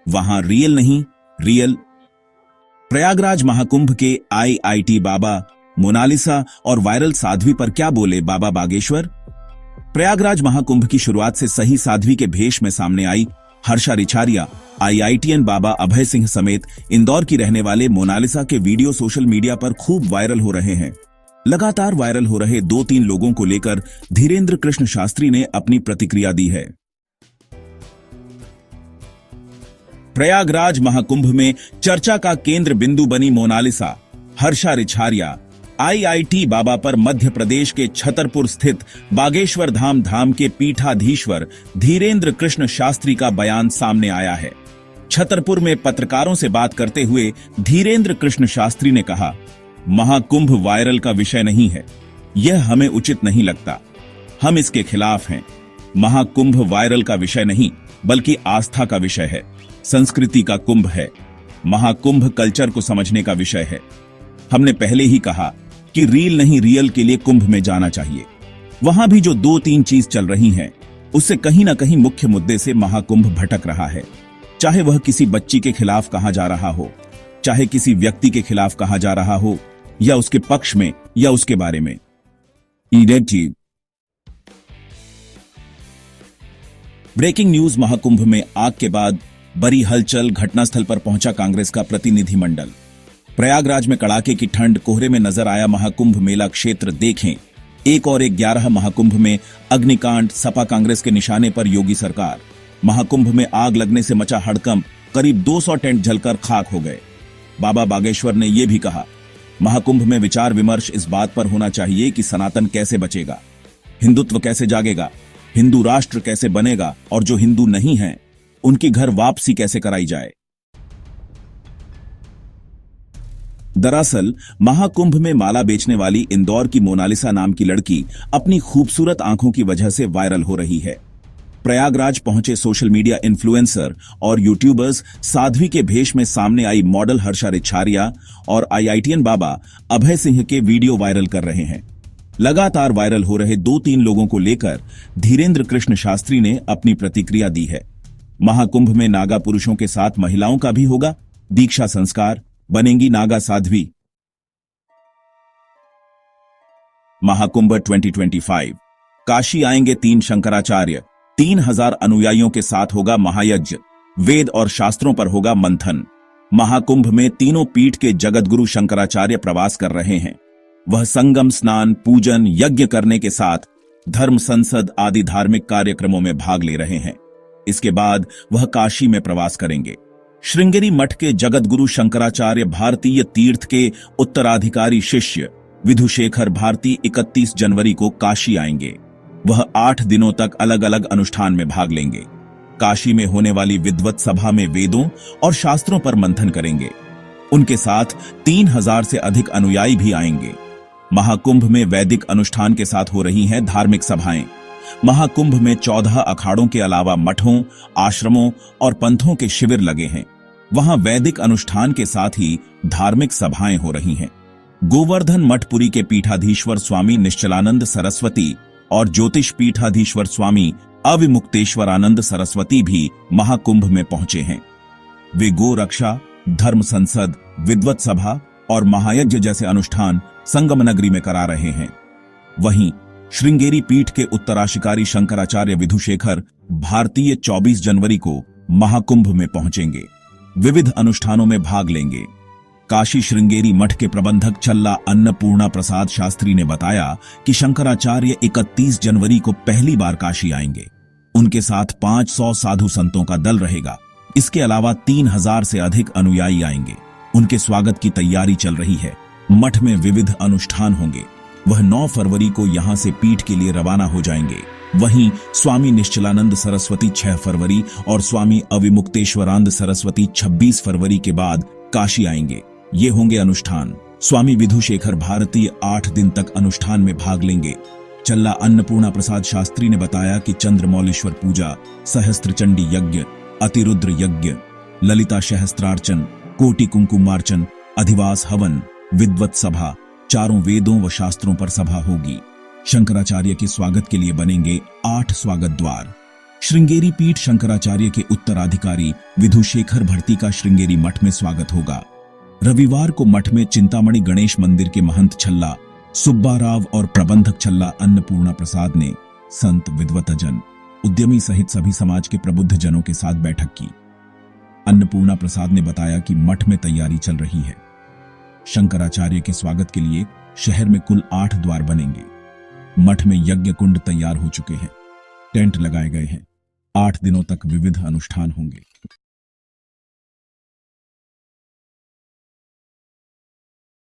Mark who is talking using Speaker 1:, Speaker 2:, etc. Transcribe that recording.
Speaker 1: वहां रियल नहीं, रियल। प्रयागराज महाकुंभ के आईआईटी बाबा, मोनालिसा और वायरल साध्वी पर क्या बोले बाबा बागेश्वर? प्रयागराज महाकुंभ की शुरुआत से सही साध्वी के भेष में सामने आई हर्षा रिछारिया, आईआईटीएन बाबा अभय सिंह समेत इंदौर की रहने वाले मोनालिसा के वीडियो सोशल मीडिया पर खूब वायरल हो रहे हैं। लगातार वायरल हो रहे 2-3 लोगों को लेकर धीरेन्द्र कृष्ण शास्त्री ने अपनी प्रतिक्रिया दी है। प्रयागराज महाकुंभ में चर्चा का केंद्र बिंदु बनी मोनालिसा। हर्षा रिछारिया। आईआईटी बाबा पर मध्य प्रदेश के छतरपुर स्थित बागेश्वर धाम के पीठाधीश्वर धीरेन्द्र कृष्ण शास्त्री का बयान सामने आया है। छतरपुर में पत्रकारों से बात करते हुए धीरेन्द्र कृष्ण शास्त्री ने कहा, महाकुंभ वायरल का विषय नहीं है, यह हमें उचित नहीं लगता, हम इसके खिलाफ हैं। महाकुंभ वायरल का विषय नहीं बल्कि आस्था का विषय है, संस्कृति का कुंभ है। महाकुंभ कल्चर को समझने का विषय है। हमने पहले ही कहा कि रील नहीं रियल के लिए कुंभ में जाना चाहिए। वहां भी जो 2-3 चीज चल रही हैं, उससे कहीं ना कहीं मुख्य मुद्दे से महाकुंभ भटक रहा है। चाहे वह किसी बच्ची के खिलाफ कहा जा रहा हो, चाहे किसी व्यक्ति के खिलाफ कहा जा रहा हो, या उसके पक्ष में या उसके बारे में। Breaking news. महाकुंभ में आग के बाद बड़ी हलचल। घटनास्थल पर पहुंचा कांग्रेस का प्रतिनिधिमंडल। प्रयागराज में कड़ाके की ठंड, कोहरे में नजर आया महाकुंभ मेला क्षेत्र। देखें 1 और 11 महाकुंभ में अग्निकांड, सपा कांग्रेस के निशाने पर योगी सरकार। महाकुंभ में आग लगने से मचा हड़कंप, करीब 200 टेंट जलकर खाक हो गए। बाबा बागेश्वर ने यह भी कहा, महाकुंभ में विचार विमर्श इस बात पर होना चाहिए कि सनातन कैसे बचेगा, हिंदुत्व कैसे जागेगा, हिंदू राष्ट्र कैसे बनेगा, और जो हिंदू नहीं हैं उनकी घर वापसी कैसे कराई जाए। दरअसल महाकुंभ में माला बेचने वाली इंदौर की मोनालिसा नाम की लड़की अपनी खूबसूरत आंखों की वजह से वायरल हो रही है। प्रयागराज पहुंचे सोशल मीडिया इन्फ्लुएंसर और यूट्यूबर्स साध्वी के भेष में सामने आई मॉडल हर्षा रिछारिया और आईआईटीएन बाबा अभय सिंह के वीडियो वायरल कर रहे हैं। लगातार वायरल हो रहे 2-3 लोगों को लेकर धीरेन्द्र कृष्ण शास्त्री ने अपनी प्रतिक्रिया दी है। महाकुंभ में नागा पुरुषों के साथ महिलाओं का भी होगा दीक्षा संस्कार, बनेंगी नागा साध्वी। महाकुंभ 2025। काशी आएंगे 3 शंकराचार्य, 3000 अनुयायियों के साथ होगा महायज्ञ, वेद और शास्त्रों पर होगा मंथन। महाकुंभ में तीनों पीठ के जगतगुरु शंकराचार्य प्रवास कर रहे हैं। वह संगम स्नान, पूजन, यज्ञ करने के साथ धर्म संसद आदि धार्मिक कार्यक्रमों में भाग ले रहे हैं। इसके बाद वह काशी में प्रवास करेंगे। श्रृंगेरी मठ के जगतगुरु शंकराचार्य भारतीय तीर्थ के उत्तराधिकारी शिष्य विधुशेखर भारती 31 जनवरी को काशी आएंगे। वह 8 दिनों तक अलग अलग अनुष्ठान में भाग लेंगे। काशी में होने वाली विद्वत सभा में वेदों और शास्त्रों पर मंथन करेंगे। उनके साथ 3000 से अधिक अनुयायी भी आएंगे। महाकुंभ में वैदिक अनुष्ठान के साथ हो रही हैं धार्मिक सभाएं। महाकुंभ में 14 अखाड़ों के अलावा मठों, आश्रमों और पंथों के शिविर लगे हैं। वहां वैदिक अनुष्ठान के साथ ही धार्मिक सभाएं हो रही हैं। गोवर्धन मठपुरी के पीठाधीश्वर स्वामी निश्चलानंद सरस्वती और ज्योतिष पीठाधीश्वर स्वामी अविमुक्तेश्वरानंद सरस्वती भी महाकुंभ में पहुंचे हैं। वे गो रक्षा, धर्म संसद, विद्वत सभा और महायज्ञ जैसे अनुष्ठान संगम नगरी में करा रहे हैं। वहीं श्रृंगेरी पीठ के उत्तराधिकारी शंकराचार्य विधुशेखर भारतीय 24 जनवरी को महाकुंभ में पहुंचेंगे। विविध अनुष्ठानों में भाग लेंगे। काशी श्रृंगेरी मठ के प्रबंधक चल्ला अन्नपूर्णा प्रसाद शास्त्री ने बताया कि शंकराचार्य 31 जनवरी को पहली बार काशी आएंगे। उनके साथ 500 साधु संतों का दल रहेगा। इसके अलावा 3000 से अधिक अनुयायी आएंगे। उनके स्वागत की तैयारी चल रही है। मठ में विविध अनुष्ठान होंगे। वह 9 फरवरी को यहां से पीठ के लिए रवाना हो जाएंगे। वहीं स्वामी निश्चलानंद सरस्वती 6 फरवरी और स्वामी अविमुक्तेश्वरानंद सरस्वती 26 फरवरी के बाद काशी आएंगे। ये होंगे अनुष्ठान। स्वामी विधुशेखर भारती 8 दिन तक अनुष्ठान में भाग लेंगे। चल्ला अन्नपूर्णा प्रसाद शास्त्री ने बताया कि चंद्रमौलेश्वर पूजा, सहस्त्र चंडी यज्ञ, अतिरुद्र यज्ञ, ललिता सहस्त्रार्चन, कोटि कुंकुमार्चन, अधिवास हवन, विद्वत सभा, चारों वेदों व शास्त्रों पर सभा होगी। शंकराचार्य के स्वागत के लिए बनेंगे 8 स्वागत द्वार। श्रृंगेरी पीठ शंकराचार्य के उत्तराधिकारी विधुशेखर भट्टी का श्रृंगेरी मठ में स्वागत होगा। रविवार को मठ में चिंतामणि गणेश मंदिर के महंत छल्ला सुब्बा राव और प्रबंधक छल्ला अन्नपूर्णा प्रसाद ने संत विद्वतजन उद्यमी सहित सभी समाज के प्रबुद्ध जनों के साथ बैठक की। अन्नपूर्णा प्रसाद ने बताया कि मठ में तैयारी चल रही है। शंकराचार्य के स्वागत के लिए शहर में कुल 8 द्वार बनेंगे। मठ में यज्ञ कुंड तैयार हो चुके हैं, टेंट लगाए गए हैं। 8 दिनों तक विविध अनुष्ठान होंगे।